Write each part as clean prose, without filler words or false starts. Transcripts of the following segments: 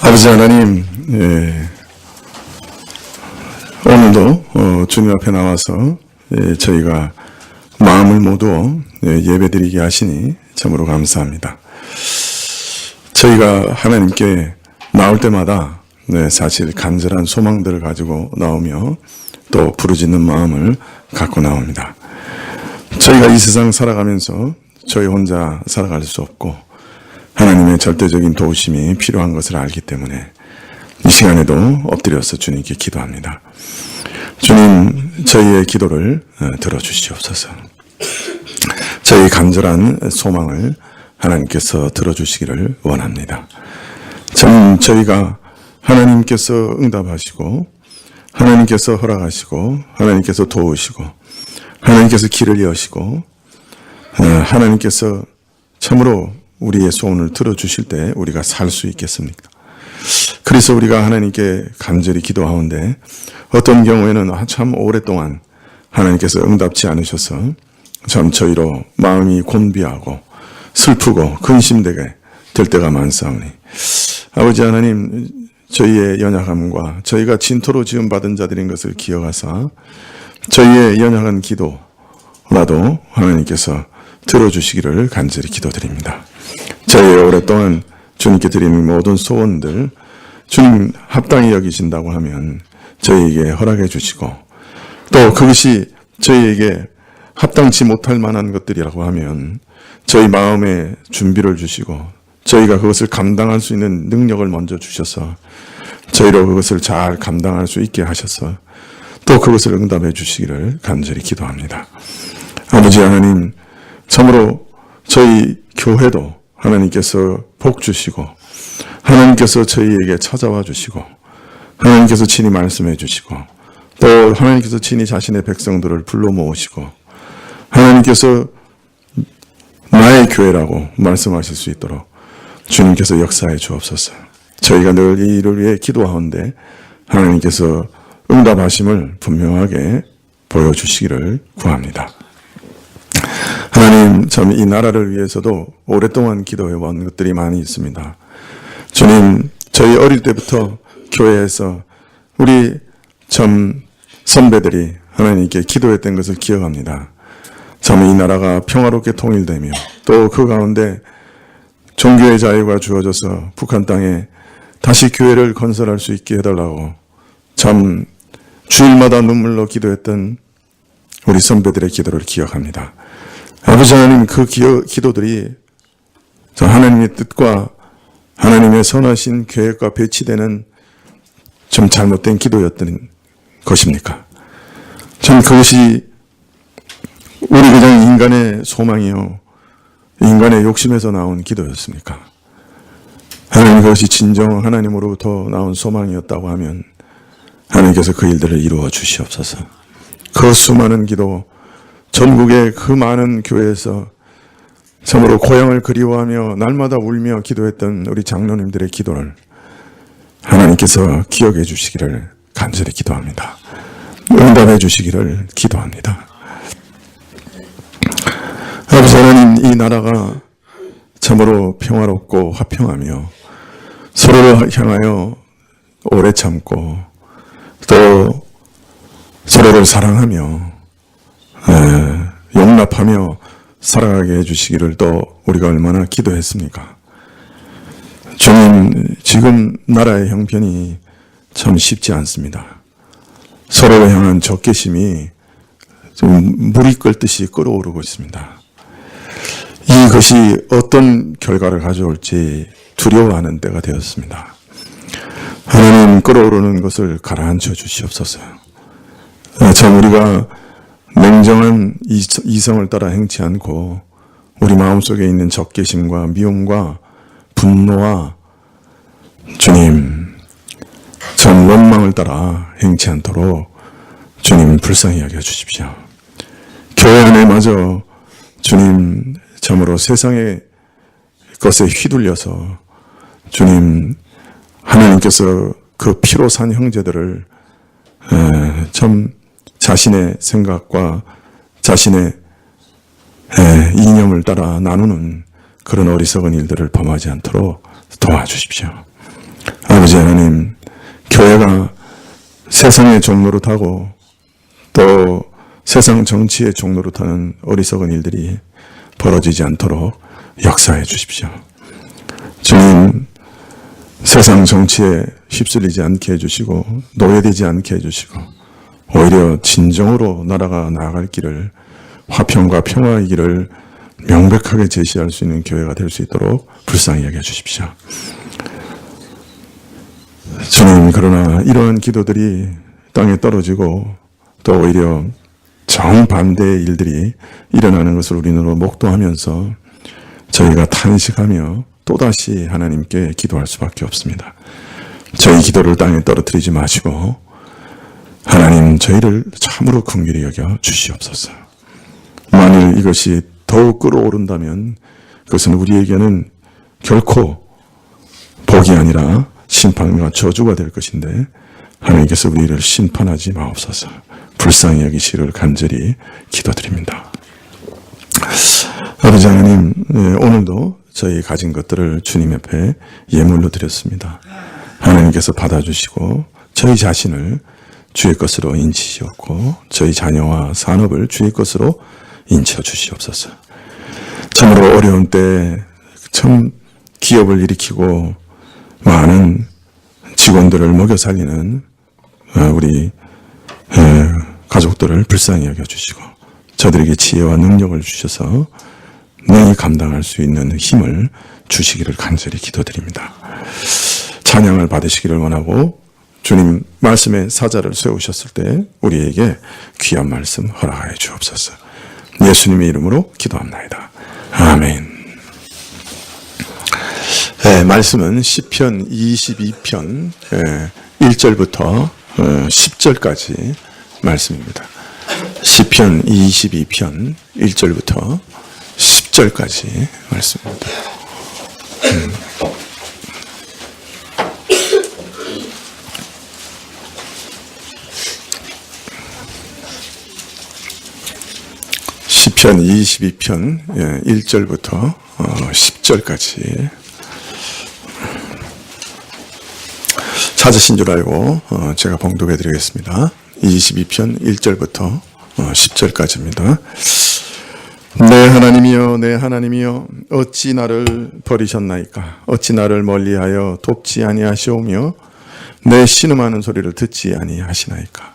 아버지 하나님, 오늘도 주님 앞에 나와서 저희가 마음을 모두 예배드리게 하시니 참으로 감사합니다. 저희가 하나님께 나올 때마다 사실 간절한 소망들을 가지고 나오며 또 부르짖는 마음을 갖고 나옵니다. 저희가 이 세상 살아가면서 저희 혼자 살아갈 수 없고 하나님의 절대적인 도우심이 필요한 것을 알기 때문에 이 시간에도 엎드려서 주님께 기도합니다. 주님, 저희의 기도를 들어주시옵소서. 저희 간절한 소망을 하나님께서 들어주시기를 원합니다. 저희가 하나님께서 응답하시고 하나님께서 허락하시고 하나님께서 도우시고 하나님께서 길을 여시고 하나님께서 참으로 우리의 소원을 들어주실 때 우리가 살 수 있겠습니까? 그래서 우리가 하나님께 간절히 기도하는데 어떤 경우에는 참 오랫동안 하나님께서 응답지 않으셔서 참 저희로 마음이 곤비하고 슬프고 근심되게 될 때가 많사오니 아버지 하나님, 저희의 연약함과 저희가 진토로 지음받은 자들인 것을 기억하사 저희의 연약한 기도라도 하나님께서 들어주시기를 간절히 기도드립니다. 저희 오랫동안 주님께 드리는 모든 소원들 주님 합당히 여기신다고 하면 저희에게 허락해 주시고 또 그것이 저희에게 합당치 못할 만한 것들이라고 하면 저희 마음에 준비를 주시고 저희가 그것을 감당할 수 있는 능력을 먼저 주셔서 저희로 그것을 잘 감당할 수 있게 하셔서 또 그것을 응답해 주시기를 간절히 기도합니다. 아버지 하나님, 참으로 저희 교회도 하나님께서 복 주시고 하나님께서 저희에게 찾아와 주시고 하나님께서 친히 말씀해 주시고 또 하나님께서 친히 자신의 백성들을 불러 모으시고 하나님께서 나의 교회라고 말씀하실 수 있도록 주님께서 역사해 주옵소서. 저희가 늘 이 일을 위해 기도하는데 하나님께서 응답하심을 분명하게 보여주시기를 구합니다. 하나님, 참 이 나라를 위해서도 오랫동안 기도해온 것들이 많이 있습니다. 주님, 저희 어릴 때부터 교회에서 우리 참 선배들이 하나님께 기도했던 것을 기억합니다. 참 이 나라가 평화롭게 통일되며 또 그 가운데 종교의 자유가 주어져서 북한 땅에 다시 교회를 건설할 수 있게 해달라고 참 주일마다 눈물로 기도했던 우리 선배들의 기도를 기억합니다. 아버지 하나님, 그 기도들이 하나님의 뜻과 하나님의 선하신 계획과 배치되는 좀 잘못된 기도였던 것입니까? 참 그것이 우리 그냥 인간의 소망이요 인간의 욕심에서 나온 기도였습니까? 하나님, 그것이 진정 하나님으로부터 나온 소망이었다고 하면 하나님께서 그 일들을 이루어 주시옵소서. 그 수많은 기도, 전국의 그 많은 교회에서 참으로 고향을 그리워하며 날마다 울며 기도했던 우리 장로님들의 기도를 하나님께서 기억해 주시기를 간절히 기도합니다. 응답해 주시기를 기도합니다. 아버지 하나님, 이 나라가 참으로 평화롭고 화평하며 서로를 향하여 오래 참고 또 서로를 사랑하며 용납하며 살아가게 해주시기를 또 우리가 얼마나 기도했습니까? 주님, 지금 나라의 형편이 참 쉽지 않습니다. 서로를 향한 적개심이 좀 물이 끓듯이 끓어오르고 있습니다. 이것이 어떤 결과를 가져올지 두려워하는 때가 되었습니다. 하나님, 끓어오르는 것을 가라앉혀 주시옵소서. 참 우리가 냉정한 이성을 따라 행치 않고 우리 마음속에 있는 적개심과 미움과 분노와 주님 참 원망을 따라 행치 않도록 주님 불쌍히 여겨 주십시오. 교회 안에 마저 주님 참으로 세상의 것에 휘둘려서 주님 하나님께서 그 피로 산 형제들을 참 자신의 생각과 자신의 이념을 따라 나누는 그런 어리석은 일들을 범하지 않도록 도와주십시오. 아버지 하나님, 교회가 세상의 종로로 타고 또 세상 정치의 종로로 타는 어리석은 일들이 벌어지지 않도록 역사해 주십시오. 주님, 세상 정치에 휩쓸리지 않게 해주시고 노예되지 않게 해주시고 오히려 진정으로 나라가 나아갈 길을, 화평과 평화의 길을 명백하게 제시할 수 있는 교회가 될 수 있도록 불쌍히 여겨 주십시오. 주님, 그러나 이러한 기도들이 땅에 떨어지고 또 오히려 정반대의 일들이 일어나는 것을 우리는 목도하면서 저희가 탄식하며 또다시 하나님께 기도할 수밖에 없습니다. 저희 기도를 땅에 떨어뜨리지 마시고 하나님, 저희를 참으로 긍휼히 여겨 주시옵소서. 만일 이것이 더욱 끌어오른다면 그것은 우리에게는 결코 복이 아니라 심판과 저주가 될 것인데 하나님께서 우리를 심판하지 마옵소서. 불쌍히 여기시기를 간절히 기도드립니다. 아버지 하나님, 오늘도 저희 가진 것들을 주님 옆에 예물로 드렸습니다. 하나님께서 받아주시고 저희 자신을 주의 것으로 인치시옵고 저희 자녀와 산업을 주의 것으로 인쳐 주시옵소서. 참으로 어려운 때 참 기업을 일으키고 많은 직원들을 먹여 살리는 우리 가족들을 불쌍히 여겨주시고 저들에게 지혜와 능력을 주셔서 능히 감당할 수 있는 힘을 주시기를 간절히 기도드립니다. 찬양을 받으시기를 원하고 주님 말씀의 사자를 세우셨을 때 우리에게 귀한 말씀 허락하여 주옵소서. 예수님의 이름으로 기도합나이다. 아멘. 말씀은 시편 22편 1절부터 10절까지 말씀입니다. 시편 22편 1절부터 10절까지 말씀입니다. 시편 22편 1절부터 10절까지 찾으신 줄 알고 제가 봉독해 드리겠습니다. 22편 1절부터 10절까지입니다. 내 하나님이여, 내 하나님이여, 어찌 나를 버리셨나이까? 어찌 나를 멀리하여 돕지 아니하시오며 내 신음하는 소리를 듣지 아니하시나이까?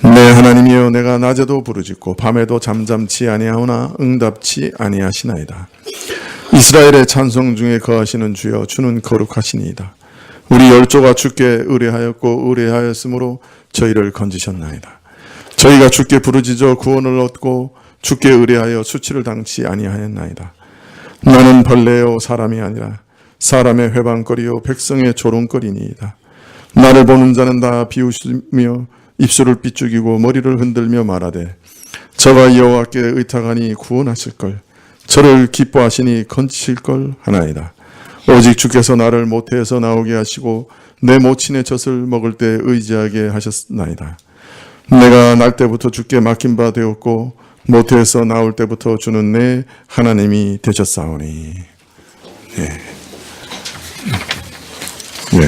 내 하나님이여, 내가 낮에도 부르짖고 밤에도 잠잠치 아니하오나 응답치 아니하시나이다. 이스라엘의 찬송 중에 거하시는 주여, 주는 거룩하시니이다. 우리 열조가 주께 의뢰하였고 의뢰하였으므로 저희를 건지셨나이다. 저희가 주께 부르짖어 구원을 얻고 주께 의뢰하여 수치를 당치 아니하였나이다. 나는 벌레요 사람이 아니라 사람의 회방거리요 백성의 조롱거리니이다. 나를 보는 자는 다 비웃으며 입술을 삐죽이고 머리를 흔들며 말하되 저가 여호와께 의탁하니 구원하실걸, 저를 기뻐하시니 건지실걸 하나이다. 오직 주께서 나를 모태에서 나오게 하시고 내 모친의 젖을 먹을 때 의지하게 하셨나이다. 내가 날 때부터 주께 맡긴 바 되었고 모태에서 나올 때부터 주는 내 하나님이 되셨사오니. 예. 예.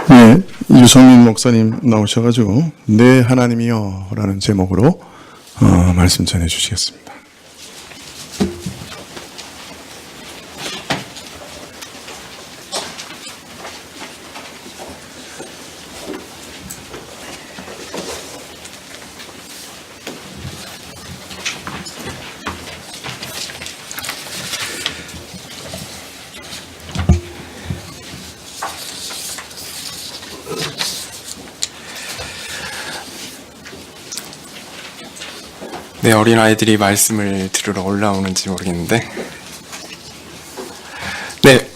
네, 유성민 목사님 나오셔가지고 내 하나님이여 라는 제목으로 말씀 전해 주시겠습니다. 네, 어린아이들이 말씀을 들으러 올라오는지 모르겠는데. 네,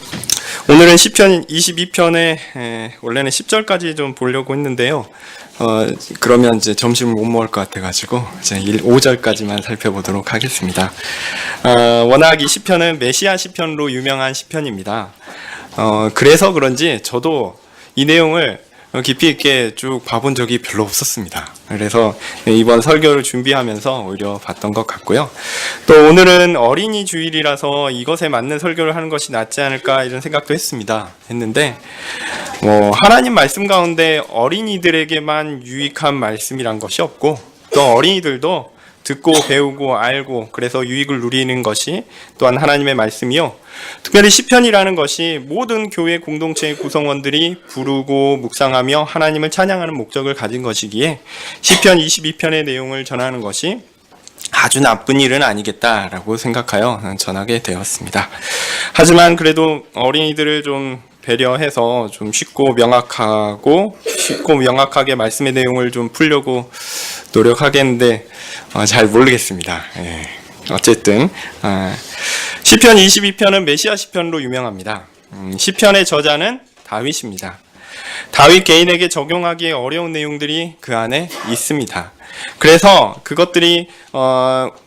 오늘은 시편 22편에 원래는 10절까지 좀 보려고 했는데요. 그러면 이제 점심을 못 먹을 것 같아가지고 이제 5절까지만 살펴보도록 하겠습니다. 워낙 이 시편은 메시아 시편으로 유명한 시편입니다. 그래서 그런지 저도 이 내용을 깊이 있게 쭉 봐본 적이 별로 없었습니다. 그래서 이번 설교를 준비하면서 오히려 봤던 것 같고요. 또 오늘은 어린이 주일이라서 이것에 맞는 설교를 하는 것이 낫지 않을까 이런 생각도 했는데 하나님 말씀 가운데 어린이들에게만 유익한 말씀이란 것이 없고 또 어린이들도 듣고 배우고 알고 그래서 유익을 누리는 것이 또한 하나님의 말씀이요. 특별히 시편이라는 것이 모든 교회 공동체의 구성원들이 부르고 묵상하며 하나님을 찬양하는 목적을 가진 것이기에 시편 22편의 내용을 전하는 것이 아주 나쁜 일은 아니겠다라고 생각하여 전하게 되었습니다. 하지만 그래도 어린이들을 좀 배려해서 좀 쉽고 명확하게 말씀의 내용을 좀 풀려고 노력하겠는데 잘 모르겠습니다. 예. 어쨌든 시편 22편은 메시아 시편으로 유명합니다. 시편의 저자는 다윗입니다. 다윗 개인에게 적용하기 어려운 내용들이 그 안에 있습니다. 그래서 그것들이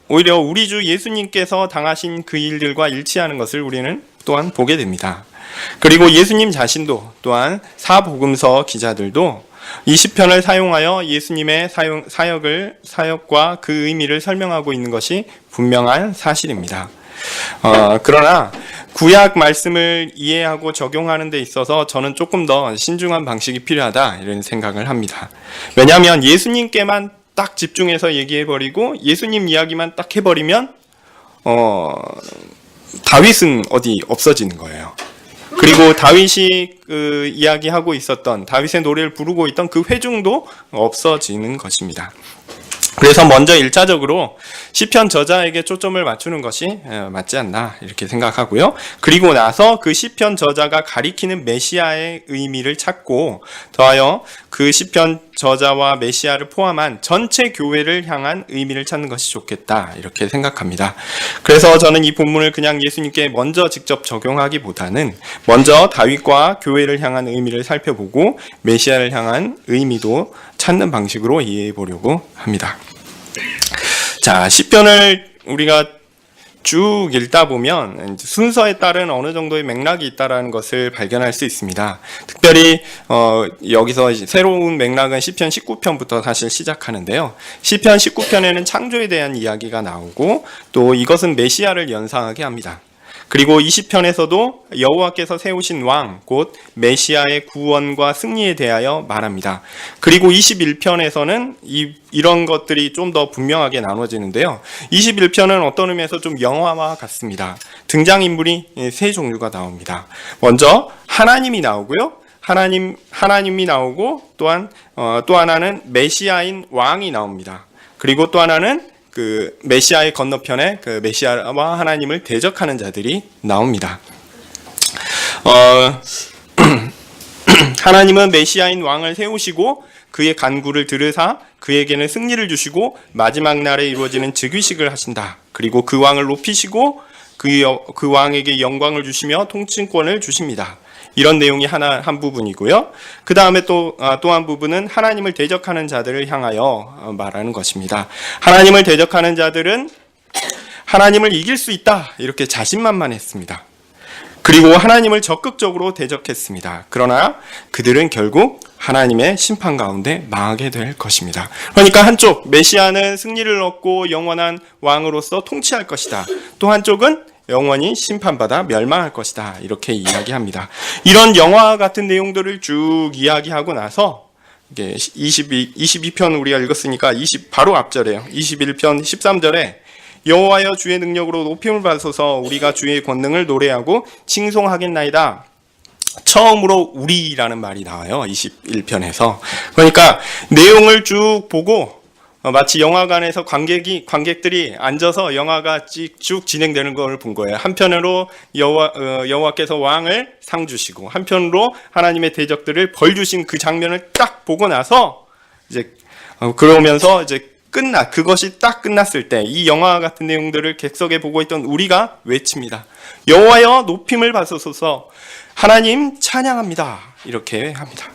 오히려 우리 주 예수님께서 당하신 그 일들과 일치하는 것을 우리는 또한 보게 됩니다. 그리고 예수님 자신도 또한 사복음서 기자들도 이 시편을 사용하여 예수님의 사역과 그 의미를 설명하고 있는 것이 분명한 사실입니다. 그러나 구약 말씀을 이해하고 적용하는 데 있어서 저는 조금 더 신중한 방식이 필요하다 이런 생각을 합니다. 왜냐하면 예수님께만 딱 집중해서 얘기해버리고 예수님 이야기만 딱 해버리면 다윗은 어디 없어지는 거예요. 그리고 다윗이 이야기하고 있었던 다윗의 노래를 부르고 있던 그 회중도 없어지는 것입니다. 그래서 먼저 1차적으로 시편 저자에게 초점을 맞추는 것이 맞지 않나 이렇게 생각하고요. 그리고 나서 그 시편 저자가 가리키는 메시아의 의미를 찾고 더하여 그 시편 저자와 메시아를 포함한 전체 교회를 향한 의미를 찾는 것이 좋겠다 이렇게 생각합니다. 그래서 저는 이 본문을 그냥 예수님께 먼저 직접 적용하기보다는 먼저 다윗과 교회를 향한 의미를 살펴보고 메시아를 향한 의미도 찾는 방식으로 이해해 보려고 합니다. 자, 시편을 우리가 쭉 읽다 보면 순서에 따른 어느 정도의 맥락이 있다는 것을 발견할 수 있습니다. 특별히 여기서 새로운 맥락은 시편 19편부터 사실 시작하는데요. 시편 19편에는 창조에 대한 이야기가 나오고 또 이것은 메시아를 연상하게 합니다. 그리고 20편에서도 여호와께서 세우신 왕, 곧 메시아의 구원과 승리에 대하여 말합니다. 그리고 21편에서는 이런 것들이 좀 더 분명하게 나눠지는데요. 21편은 어떤 의미에서 좀 영화와 같습니다. 등장인물이 세 종류가 나옵니다. 먼저 하나님이 나오고요. 하나님이 나오고 또한 또 하나는 메시아인 왕이 나옵니다. 그리고 또 하나는 그 메시아의 건너편에 그 메시아와 하나님을 대적하는 자들이 나옵니다. 하나님은 메시아인 왕을 세우시고 그의 간구를 들으사 그에게는 승리를 주시고 마지막 날에 이루어지는 즉위식을 하신다. 그리고 그 왕을 높이시고 그 왕에게 영광을 주시며 통치권을 주십니다. 이런 내용이 한 부분이고요. 그 다음에 또 한 부분은 하나님을 대적하는 자들을 향하여 말하는 것입니다. 하나님을 대적하는 자들은 하나님을 이길 수 있다 이렇게 자신만만했습니다. 그리고 하나님을 적극적으로 대적했습니다. 그러나 그들은 결국 하나님의 심판 가운데 망하게 될 것입니다. 그러니까 한쪽 메시아는 승리를 얻고 영원한 왕으로서 통치할 것이다. 또 한쪽은 영원히 심판받아 멸망할 것이다. 이렇게 이야기합니다. 이런 영화와 같은 내용들을 쭉 이야기하고 나서 이게 22편 우리가 읽었으니까 바로 앞절이에요. 21편 13절에 여호와여 주의 능력으로 높임을 받으소서 우리가 주의 권능을 노래하고 칭송하겠나이다. 처음으로 우리라는 말이 나와요. 21편에서. 그러니까 내용을 쭉 보고 마치 영화관에서 관객들이 앉아서 영화가 쭉 진행되는 걸 본 거예요. 한편으로 여호와께서 왕을 상 주시고 한편으로 하나님의 대적들을 벌 주신 그 장면을 딱 보고 나서 이제 그러면서 이제 그것이 딱 끝났을 때 이 영화 같은 내용들을 객석에 보고 있던 우리가 외칩니다. 여호와여 높임을 받으소서 하나님 찬양합니다. 이렇게 합니다.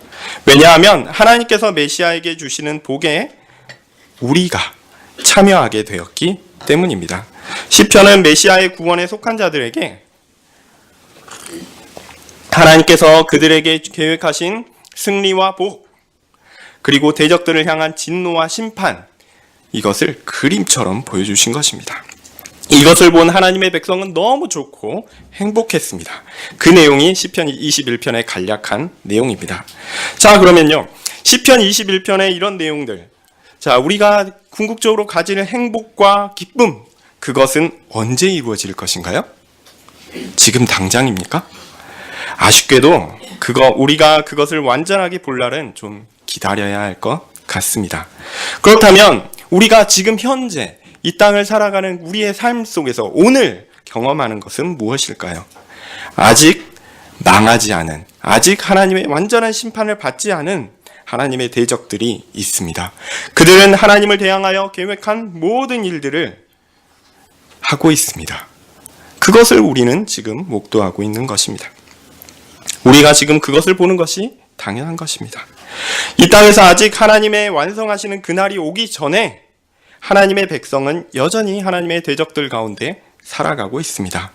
왜냐하면 하나님께서 메시아에게 주시는 복에 우리가 참여하게 되었기 때문입니다. 시편은 메시아의 구원에 속한 자들에게 하나님께서 그들에게 계획하신 승리와 복 그리고 대적들을 향한 진노와 심판 이것을 그림처럼 보여주신 것입니다. 이것을 본 하나님의 백성은 너무 좋고 행복했습니다. 그 내용이 시편 21편의 간략한 내용입니다. 자, 그러면요. 시편 21편의 이런 내용들. 자, 우리가 궁극적으로 가지는 행복과 기쁨, 그것은 언제 이루어질 것인가요? 지금 당장입니까? 아쉽게도 우리가 그것을 완전하게 볼 날은 좀 기다려야 할 것 같습니다. 그렇다면 우리가 지금 현재 이 땅을 살아가는 우리의 삶 속에서 오늘 경험하는 것은 무엇일까요? 아직 망하지 않은, 아직 하나님의 완전한 심판을 받지 않은 하나님의 대적들이 있습니다. 그들은 하나님을 대항하여 계획한 모든 일들을 하고 있습니다. 그것을 우리는 지금 목도하고 있는 것입니다. 우리가 지금 그것을 보는 것이 당연한 것입니다. 이 땅에서 아직 하나님의 완성하시는 그날이 오기 전에 하나님의 백성은 여전히 하나님의 대적들 가운데 살아가고 있습니다.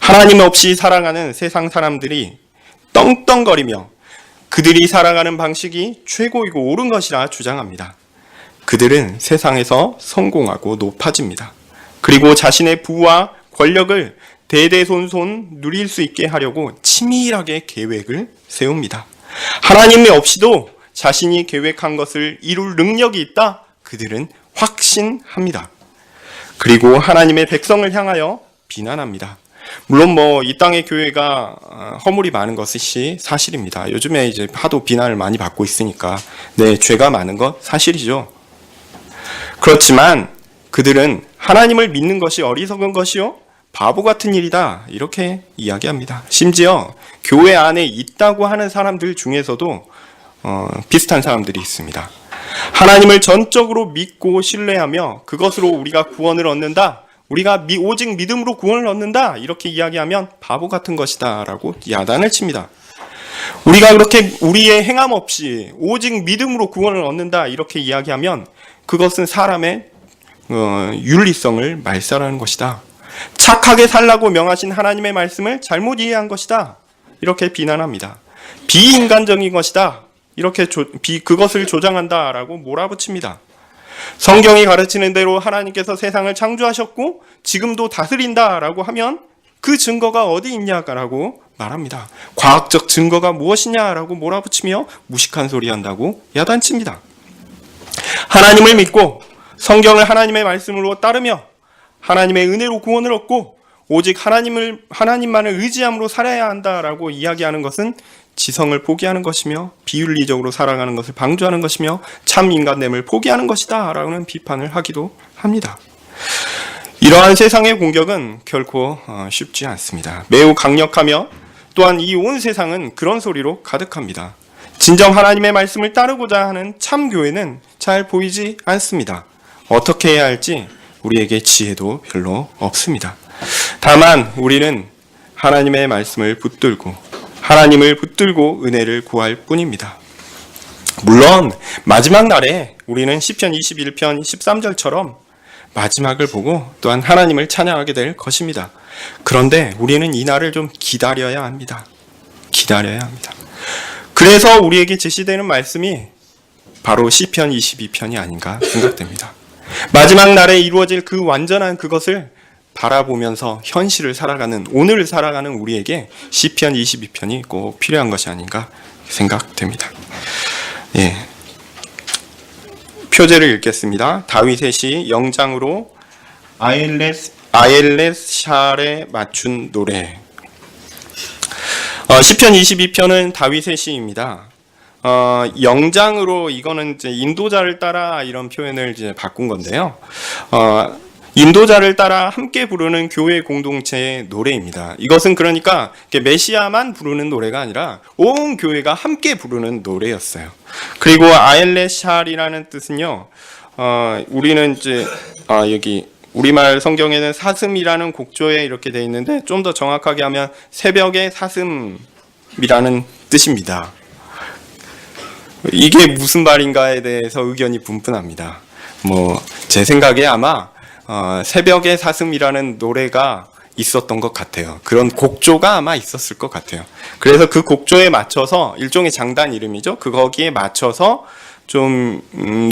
하나님 없이 살아가는 세상 사람들이 떵떵거리며 그들이 살아가는 방식이 최고이고 옳은 것이라 주장합니다. 그들은 세상에서 성공하고 높아집니다. 그리고 자신의 부와 권력을 대대손손 누릴 수 있게 하려고 치밀하게 계획을 세웁니다. 하나님이 없이도 자신이 계획한 것을 이룰 능력이 있다. 그들은 확신합니다. 그리고 하나님의 백성을 향하여 비난합니다. 물론 이 땅의 교회가 허물이 많은 것이 사실입니다. 요즘에 이제 하도 비난을 많이 받고 있으니까 죄가 많은 것 사실이죠. 그렇지만 그들은 하나님을 믿는 것이 어리석은 것이요 바보 같은 일이다 이렇게 이야기합니다. 심지어 교회 안에 있다고 하는 사람들 중에서도 비슷한 사람들이 있습니다. 하나님을 전적으로 믿고 신뢰하며 그것으로 우리가 구원을 얻는다. 우리가 오직 믿음으로 구원을 얻는다. 이렇게 이야기하면 바보 같은 것이다 라고 야단을 칩니다. 우리가 그렇게 우리의 행함 없이 오직 믿음으로 구원을 얻는다. 이렇게 이야기하면 그것은 사람의 윤리성을 말살하는 것이다. 착하게 살라고 명하신 하나님의 말씀을 잘못 이해한 것이다. 이렇게 비난합니다. 비인간적인 것이다. 이렇게 그것을 조장한다라고 몰아붙입니다. 성경이 가르치는 대로 하나님께서 세상을 창조하셨고 지금도 다스린다라고 하면 그 증거가 어디 있냐라고 말합니다. 과학적 증거가 무엇이냐라고 몰아붙이며 무식한 소리 한다고 야단칩니다. 하나님을 믿고 성경을 하나님의 말씀으로 따르며 하나님의 은혜로 구원을 얻고 오직 하나님만을 의지함으로 살아야 한다라고 이야기하는 것은 지성을 포기하는 것이며 비윤리적으로 살아가는 것을 방조하는 것이며 참 인간됨을 포기하는 것이다 라는 비판을 하기도 합니다. 이러한 세상의 공격은 결코 쉽지 않습니다. 매우 강력하며 또한 이 온 세상은 그런 소리로 가득합니다. 진정 하나님의 말씀을 따르고자 하는 참 교회는 잘 보이지 않습니다. 어떻게 해야 할지 우리에게 지혜도 별로 없습니다. 다만 우리는 하나님의 말씀을 하나님을 붙들고 은혜를 구할 뿐입니다. 물론 마지막 날에 우리는 시편 21편 13절처럼 마지막을 보고 또한 하나님을 찬양하게 될 것입니다. 그런데 우리는 이 날을 좀 기다려야 합니다. 기다려야 합니다. 그래서 우리에게 제시되는 말씀이 바로 시편 22편이 아닌가 생각됩니다. 마지막 날에 이루어질 그 완전한 그것을 바라보면서 현실을 살아가는, 오늘을 살아가는 우리에게 시편 22편이 꼭 필요한 것이 아닌가 생각됩니다. 예. 표제를 읽겠습니다. 다윗의 시 영장으로 아엘렛샬에 맞춘 노래. 시편 22편은 다윗의 시입니다. 영장으로, 이거는 이제 인도자를 따라 이런 표현을 이제 바꾼 건데요. 인도자를 따라 함께 부르는 교회 공동체의 노래입니다. 이것은 그러니까 메시아만 부르는 노래가 아니라 온 교회가 함께 부르는 노래였어요. 그리고 아엘렛샬이라는 뜻은요, 우리는 이제 여기 우리말 성경에는 사슴이라는 곡조에 이렇게 되어 있는데, 좀 더 정확하게 하면 새벽의 사슴이라는 뜻입니다. 이게 무슨 말인가에 대해서 의견이 분분합니다. 제 생각에 아마 새벽의 사슴이라는 노래가 있었던 것 같아요. 그런 곡조가 아마 있었을 것 같아요. 그래서 그 곡조에 맞춰서, 일종의 장단 이름이죠. 거기에 맞춰서 좀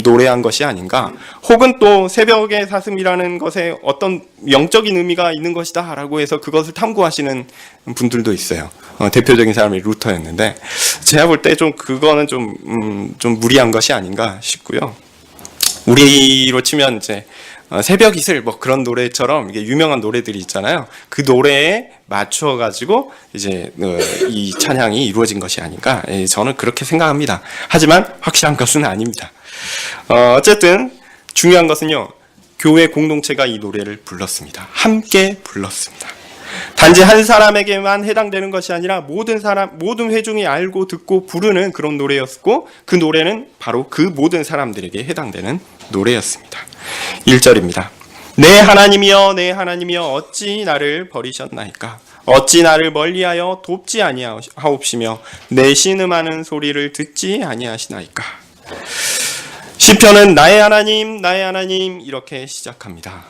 노래한 것이 아닌가. 혹은 또 새벽의 사슴이라는 것에 어떤 영적인 의미가 있는 것이다 라고 해서 그것을 탐구하시는 분들도 있어요. 대표적인 사람이 루터였는데, 제가 볼 때 좀 그거는 좀 무리한 것이 아닌가 싶고요. 우리로 치면 이제 새벽 이슬 그런 노래처럼 이게 유명한 노래들이 있잖아요. 그 노래에 맞춰 가지고 이제 이 찬양이 이루어진 것이 아닌가, 저는 그렇게 생각합니다. 하지만 확실한 것은 아닙니다. 어쨌든 중요한 것은요, 교회 공동체가 이 노래를 불렀습니다. 함께 불렀습니다. 단지 한 사람에게만 해당되는 것이 아니라 모든 회중이 알고 듣고 부르는 그런 노래였고, 그 노래는 바로 그 모든 사람들에게 해당되는 노래였습니다. 1절입니다. 내 하나님이여, 내 하나님이여, 어찌 나를 버리셨나이까? 어찌 나를 멀리하여 돕지 아니하옵시며 내 신음하는 소리를 듣지 아니하시나이까? 시편은 나의 하나님, 나의 하나님 이렇게 시작합니다.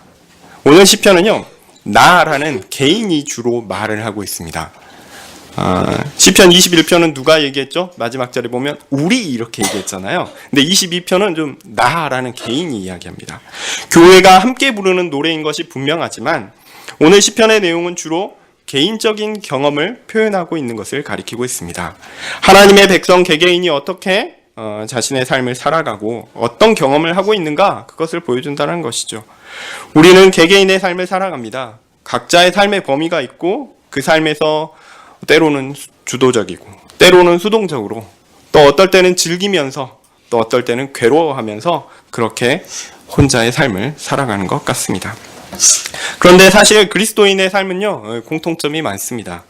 오늘 시편은요, 나라는 개인이 주로 말을 하고 있습니다. 시편 21편은 누가 얘기했죠? 마지막 절에 보면 우리 이렇게 얘기했잖아요. 근데 22편은 좀 나라는 개인이 이야기합니다. 교회가 함께 부르는 노래인 것이 분명하지만 오늘 시편의 내용은 주로 개인적인 경험을 표현하고 있는 것을 가리키고 있습니다. 하나님의 백성 개개인이 어떻게 자신의 삶을 살아가고 어떤 경험을 하고 있는가, 그것을 보여준다는 것이죠. 우리는 개개인의 삶을 살아갑니다. 각자의 삶의 범위가 있고 그 삶에서 때로는 주도적이고 때로는 수동적으로, 또 어떨 때는 즐기면서 또 어떨 때는 괴로워하면서 그렇게 혼자의 삶을 살아가는 것 같습니다. 그런데 사실 그리스도인의 삶은요, 공통점이 많습니다.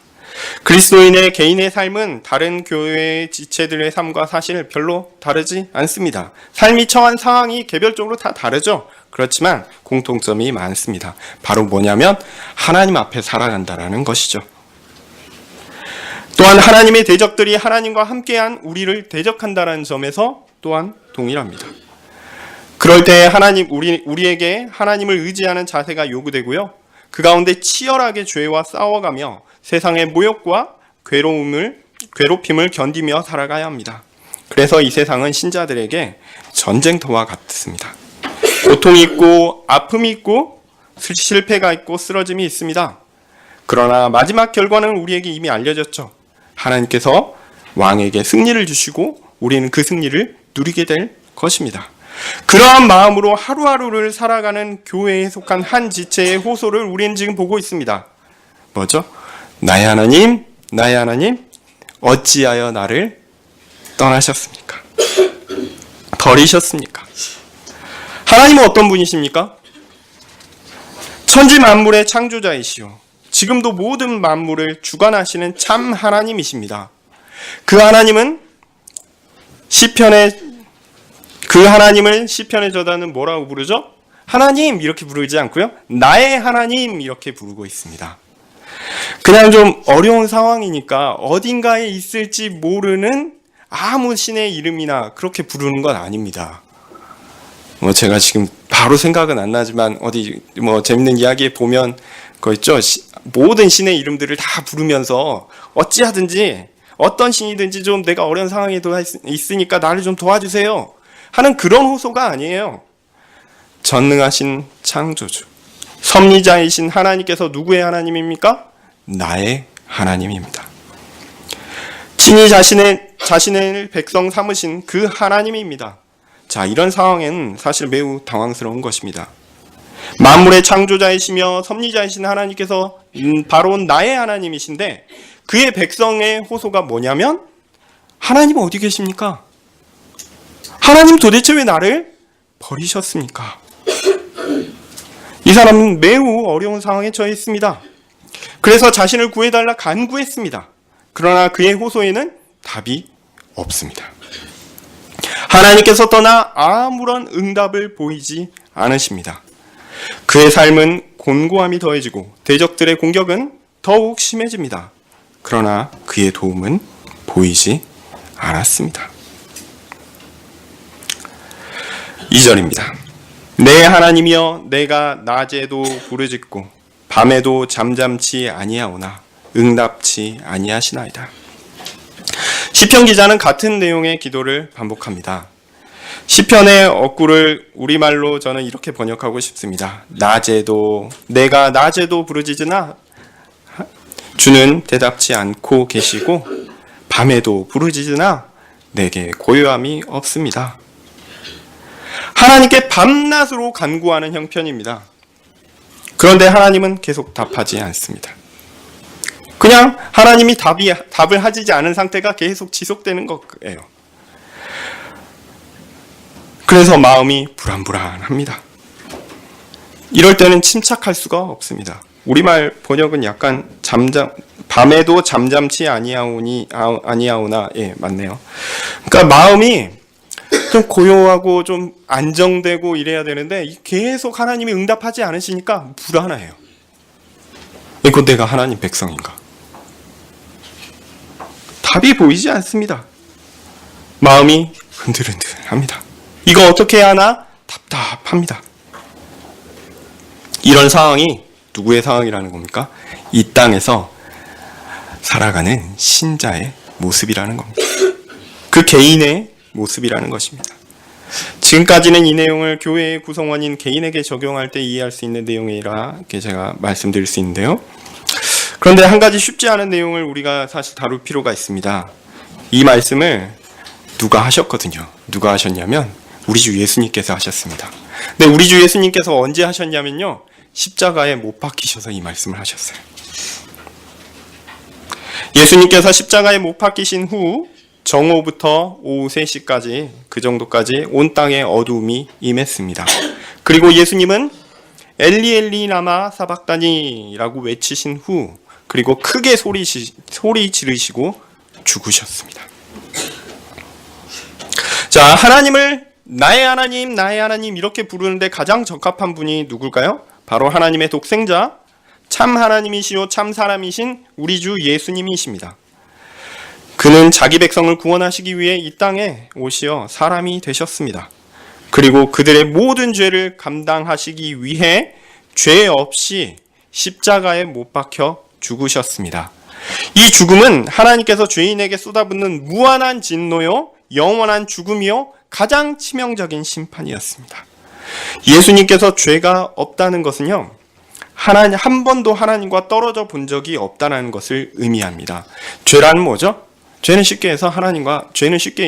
그리스도인의 개인의 삶은 다른 교회 지체들의 삶과 사실 별로 다르지 않습니다. 삶이 처한 상황이 개별적으로 다 다르죠. 그렇지만 공통점이 많습니다. 바로 뭐냐면 하나님 앞에 살아간다라는 것이죠. 또한 하나님의 대적들이 하나님과 함께한 우리를 대적한다는 점에서 또한 동일합니다. 그럴 때 우리에게 하나님을 의지하는 자세가 요구되고요. 그 가운데 치열하게 죄와 싸워가며 세상의 모욕과 괴롭힘을 견디며 살아가야 합니다. 그래서 이 세상은 신자들에게 전쟁터와 같습니다. 고통이 있고 아픔이 있고 실패가 있고 쓰러짐이 있습니다. 그러나 마지막 결과는 우리에게 이미 알려졌죠. 하나님께서 왕에게 승리를 주시고 우리는 그 승리를 누리게 될 것입니다. 그러한 마음으로 하루하루를 살아가는 교회에 속한 한 지체의 호소를 우리는 지금 보고 있습니다. 뭐죠? 나의 하나님, 나의 하나님, 어찌하여 나를 떠나셨습니까? 버리셨습니까? 하나님은 어떤 분이십니까? 천지 만물의 창조자이시오. 지금도 모든 만물을 주관하시는 참 하나님이십니다. 그 하나님을 시편의 저자는 뭐라고 부르죠? 하나님 이렇게 부르지 않고요. 나의 하나님 이렇게 부르고 있습니다. 그냥 좀 어려운 상황이니까 어딘가에 있을지 모르는 아무 신의 이름이나 그렇게 부르는 건 아닙니다. 제가 지금 바로 생각은 안 나지만 어디 뭐 재밌는 이야기에 보면 그거 있죠. 모든 신의 이름들을 다 부르면서 어찌하든지 어떤 신이든지 좀 내가 어려운 상황에 있으니까 나를 좀 도와주세요 하는 그런 호소가 아니에요. 전능하신 창조주, 섭리자이신 하나님께서 누구의 하나님입니까? 나의 하나님입니다. 친히 자신의 백성 삼으신 그 하나님입니다. 자, 이런 상황에는 사실 매우 당황스러운 것입니다. 만물의 창조자이시며 섭리자이신 하나님께서 바로 나의 하나님이신데 그의 백성의 호소가 뭐냐면 하나님 어디 계십니까? 하나님 도대체 왜 나를 버리셨습니까? 이 사람은 매우 어려운 상황에 처해 있습니다. 그래서 자신을 구해달라 간구했습니다. 그러나 그의 호소에는 답이 없습니다. 하나님께서 떠나 아무런 응답을 보이지 않으십니다. 그의 삶은 곤고함이 더해지고 대적들의 공격은 더욱 심해집니다. 그러나 그의 도움은 보이지 않았습니다. 2절입니다. 내 하나님이여 내가 낮에도 부르짖고 밤에도 잠잠치 아니하오나 응답치 아니하시나이다. 시편 기자는 같은 내용의 기도를 반복합니다. 시편의 억구를 우리말로 저는 이렇게 번역하고 싶습니다. 내가 낮에도 부르짖으나 주는 대답치 않고 계시고 밤에도 부르짖으나 내게 고요함이 없습니다. 하나님께 밤낮으로 간구하는 형편입니다. 그런데 하나님은 계속 답하지 않습니다. 그냥 하나님이 답을 하지 않은 상태가 계속 지속되는 거예요. 그래서 마음이 불안불안합니다. 이럴 때는 침착할 수가 없습니다. 우리말 번역은 약간 밤에도 잠잠치 아니하오나 맞네요. 그러니까 마음이 좀 고요하고 좀 안정되고 이래야 되는데 계속 하나님이 응답하지 않으시니까 불안해요. 이거 내가 하나님 백성인가? 답이 보이지 않습니다. 마음이 흔들흔들합니다. 이거 어떻게 해야 하나? 답답합니다. 이런 상황이 누구의 상황이라는 겁니까? 이 땅에서 살아가는 신자의 모습이라는 겁니다. 그 개인의 모습이라는 것입니다. 지금까지는 이 내용을 교회의 구성원인 개인에게 적용할 때 이해할 수 있는 내용이라 이렇게 제가 말씀드릴 수 있는데요. 그런데 한 가지 쉽지 않은 내용을 우리가 사실 다룰 필요가 있습니다. 이 말씀을 누가 하셨거든요. 누가 하셨냐면 우리 주 예수님께서 하셨습니다. 근데 우리 주 예수님께서 언제 하셨냐면요. 십자가에 못 박히셔서 이 말씀을 하셨어요. 예수님께서 십자가에 못 박히신 후 정오부터 오후 3시까지 그 정도까지 온 땅에 어두움이 임했습니다. 그리고 예수님은 엘리 엘리 라마 사박다니라고 외치신 후 그리고 크게 소리 지르시고 죽으셨습니다. 자, 하나님을 나의 하나님 이렇게 부르는데 가장 적합한 분이 누굴까요? 바로 하나님의 독생자, 참 하나님이시요 참 사람이신 우리 주 예수님이십니다. 그는 자기 백성을 구원하시기 위해 이 땅에 오시어 사람이 되셨습니다. 그리고 그들의 모든 죄를 감당하시기 위해 죄 없이 십자가에 못 박혀 죽으셨습니다. 이 죽음은 하나님께서 죄인에게 쏟아붓는 무한한 진노요 영원한 죽음이요 가장 치명적인 심판이었습니다. 예수님께서 죄가 없다는 것은요, 한 번도 하나님과 떨어져 본 적이 없다는 것을 의미합니다. 죄란 뭐죠? 죄는 쉽게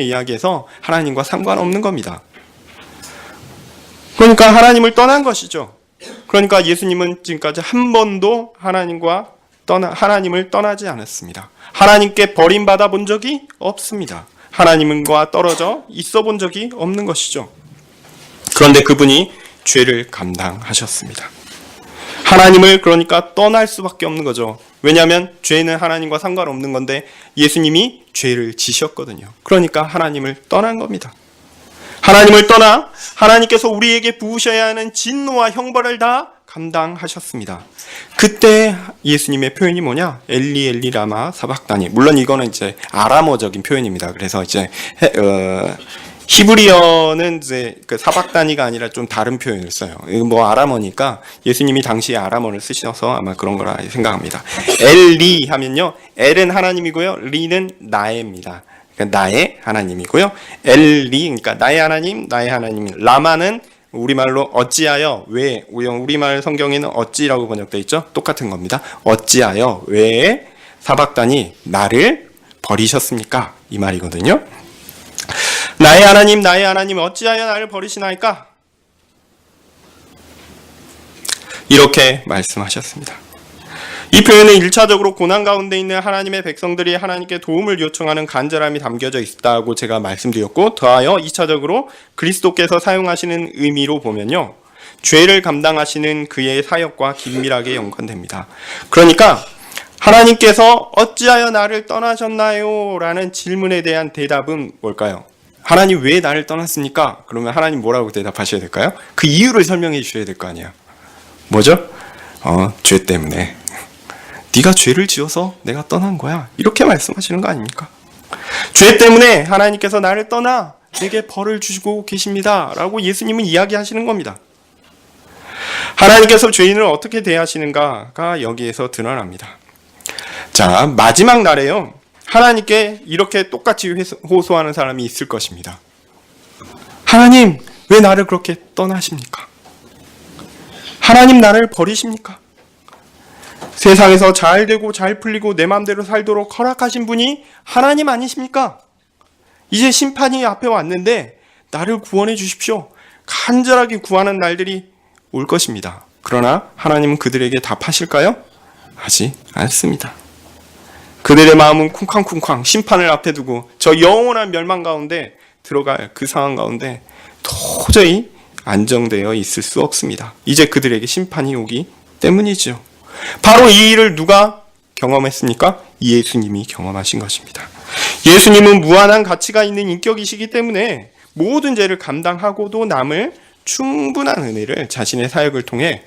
이야기해서 하나님과 상관없는 겁니다. 그러니까 하나님을 떠난 것이죠. 그러니까 예수님은 지금까지 한 번도 하나님을 떠나지 않았습니다. 하나님께 버림받아 본 적이 없습니다. 하나님과 떨어져 있어 본 적이 없는 것이죠. 그런데 그분이 죄를 감당하셨습니다. 하나님을 그러니까 떠날 수밖에 없는 거죠. 왜냐하면 죄는 하나님과 상관없는 건데 예수님이 죄를 지셨거든요. 그러니까 하나님을 떠난 겁니다. 하나님을 떠나 하나님께서 우리에게 부으셔야 하는 진노와 형벌을 다 감당하셨습니다. 그때 예수님의 표현이 뭐냐? 엘리 엘리 라마 사박다니. 물론 이거는 이제 아람어적인 표현입니다. 그래서 이제 히브리어는 이제 그 사박 단위가 아니라 좀 다른 표현을 써요. 이거 뭐 아람어니까 예수님이 당시에 아람어를 쓰셔서 아마 그런 거라 생각합니다. 엘리 하면요, 엘은 하나님이고요, 리는 나입니다. 그러니까 나의 하나님이고요. 엘리, 그러니까 나의 하나님, 나의 하나님. 라마는 우리말로 어찌하여, 왜, 우리말 성경에는 어찌라고 번역되어 있죠? 똑같은 겁니다. 어찌하여, 왜 사박단이 나를 버리셨습니까? 이 말이거든요. 나의 하나님, 어찌하여 나를 버리시나이까? 이렇게 말씀하셨습니다. 이 표현은 1차적으로 고난 가운데 있는 하나님의 백성들이 하나님께 도움을 요청하는 간절함이 담겨져 있다고 제가 말씀드렸고, 더하여 2차적으로 그리스도께서 사용하시는 의미로 보면요, 죄를 감당하시는 그의 사역과 긴밀하게 연관됩니다. 그러니까 하나님께서 어찌하여 나를 떠나셨나요? 라는 질문에 대한 대답은 뭘까요? 하나님 왜 나를 떠났습니까? 그러면 하나님 뭐라고 대답하셔야 될까요? 그 이유를 설명해 주셔야 될 거 아니에요. 뭐죠? 죄 때문에. 네가 죄를 지어서 내가 떠난 거야. 이렇게 말씀하시는 거 아닙니까? 죄 때문에 하나님께서 나를 떠나 내게 벌을 주시고 계십니다. 라고 예수님은 이야기하시는 겁니다. 하나님께서 죄인을 어떻게 대하시는가가 여기에서 드러납니다. 자, 마지막 날에요, 하나님께 이렇게 똑같이 호소하는 사람이 있을 것입니다. 하나님, 왜 나를 그렇게 떠나십니까? 하나님 나를 버리십니까? 세상에서 잘 되고 잘 풀리고 내 마음대로 살도록 허락하신 분이 하나님 아니십니까? 이제 심판이 앞에 왔는데 나를 구원해 주십시오. 간절하게 구하는 날들이 올 것입니다. 그러나 하나님은 그들에게 답하실까요? 하지 않습니다. 그들의 마음은 쿵쾅쿵쾅 심판을 앞에 두고 저 영원한 멸망 가운데 들어갈 그 상황 가운데 도저히 안정되어 있을 수 없습니다. 이제 그들에게 심판이 오기 때문이죠. 바로 이 일을 누가 경험했습니까? 예수님이 경험하신 것입니다. 예수님은 무한한 가치가 있는 인격이시기 때문에 모든 죄를 감당하고도 남을 충분한 은혜를 자신의 사역을 통해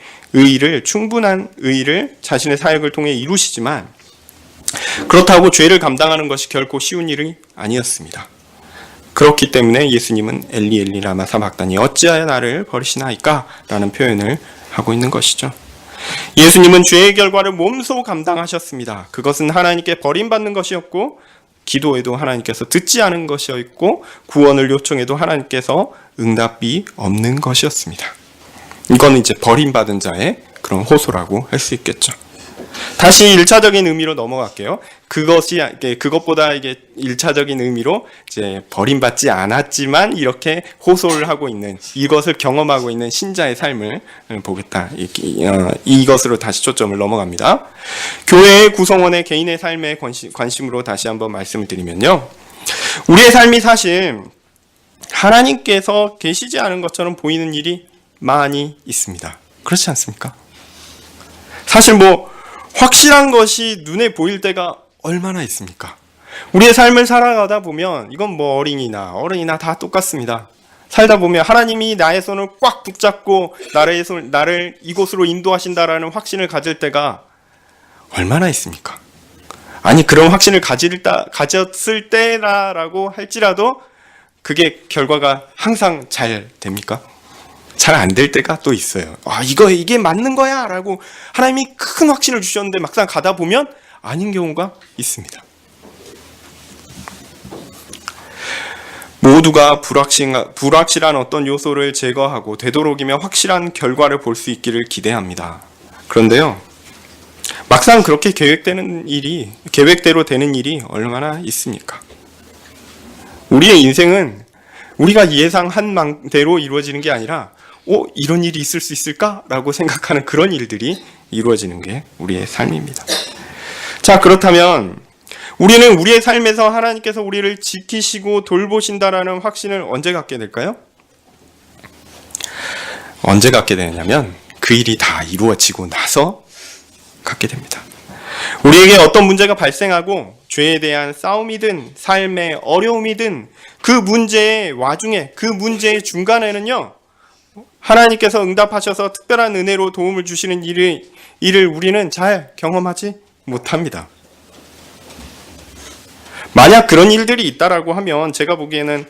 충분한 의의를 자신의 사역을 통해 이루시지만, 그렇다고 죄를 감당하는 것이 결코 쉬운 일이 아니었습니다. 그렇기 때문에 예수님은 엘리 엘리 라마 사박다니 어찌하여 나를 버리시나이까? 라는 표현을 하고 있는 것이죠. 예수님은 죄의 결과를 몸소 감당하셨습니다. 그것은 하나님께 버림받는 것이었고, 기도에도 하나님께서 듣지 않은 것이었고, 구원을 요청해도 하나님께서 응답이 없는 것이었습니다. 이거는 이제 버림받은 자의 그런 호소라고 할 수 있겠죠. 다시 1차적인 의미로 넘어갈게요. 그것보다 이게 1차적인 의미로 이제 버림받지 않았지만 이렇게 호소를 하고 있는, 이것을 경험하고 있는 신자의 삶을 보겠다. 이것으로 다시 초점을 넘어갑니다. 교회의 구성원의 개인의 삶에 관심으로 다시 한번 말씀을 드리면요, 우리의 삶이 사실 하나님께서 계시지 않은 것처럼 보이는 일이 많이 있습니다. 그렇지 않습니까? 사실 확실한 것이 눈에 보일 때가 얼마나 있습니까? 우리의 삶을 살아가다 보면, 이건 어린이나 다 똑같습니다. 살다 보면 하나님이 나의 손을 꽉 붙잡고 나를 이곳으로 인도하신다라는 확신을 가질 때가 얼마나 있습니까? 아니, 그런 확신을 가졌을 때라고 할지라도 그게 결과가 항상 잘 됩니까? 잘 안 될 때가 또 있어요. 이게 맞는 거야 라고 하나님이 큰 확신을 주셨는데 막상 가다 보면 아닌 경우가 있습니다. 모두가 불확실한 어떤 요소를 제거하고 되도록이면 확실한 결과를 볼 수 있기를 기대합니다. 그런데요, 막상 그렇게 계획대로 되는 일이 얼마나 있습니까? 우리의 인생은 우리가 예상한 대로 이루어지는 게 아니라 이런 일이 있을 수 있을까? 라고 생각하는 그런 일들이 이루어지는 게 우리의 삶입니다. 자, 그렇다면 우리는 우리의 삶에서 하나님께서 우리를 지키시고 돌보신다라는 확신을 언제 갖게 될까요? 언제 갖게 되냐면 그 일이 다 이루어지고 나서 갖게 됩니다. 우리에게 어떤 문제가 발생하고 죄에 대한 싸움이든 삶의 어려움이든 그 문제의 와중에, 그 문제의 중간에는요, 하나님께서 응답하셔서 특별한 은혜로 도움을 주시는 일을 우리는 잘 경험하지 못합니다. 만약 그런 일들이 있다라고 하면 제가 보기에는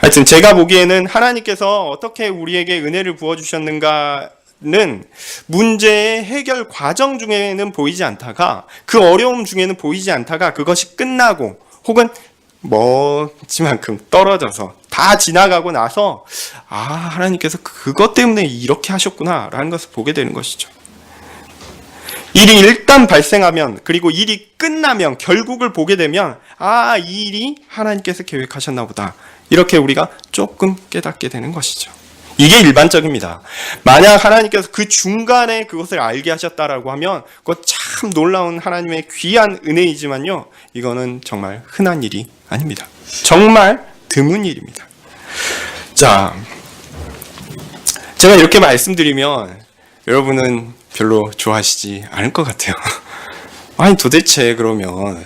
하여튼 제가 보기에는 하나님께서 어떻게 우리에게 은혜를 부어주셨는가는 문제의 해결 과정 중에는 보이지 않다가, 그 어려움 중에는 보이지 않다가, 그것이 끝나고 혹은 먼지만큼 떨어져서 다 지나가고 나서 하나님께서 그것 때문에 이렇게 하셨구나 라는 것을 보게 되는 것이죠. 일이 일단 발생하면, 그리고 일이 끝나면, 결국을 보게 되면 이 일이 하나님께서 계획하셨나 보다, 이렇게 우리가 조금 깨닫게 되는 것이죠. 이게 일반적입니다. 만약 하나님께서 그 중간에 그것을 알게 하셨다라고 하면 그것 참 놀라운 하나님의 귀한 은혜이지만요, 이거는 정말 흔한 일이 아닙니다. 정말 드문 일입니다. 자, 제가 이렇게 말씀드리면 여러분은 별로 좋아하시지 않을 것 같아요. 아니 도대체 그러면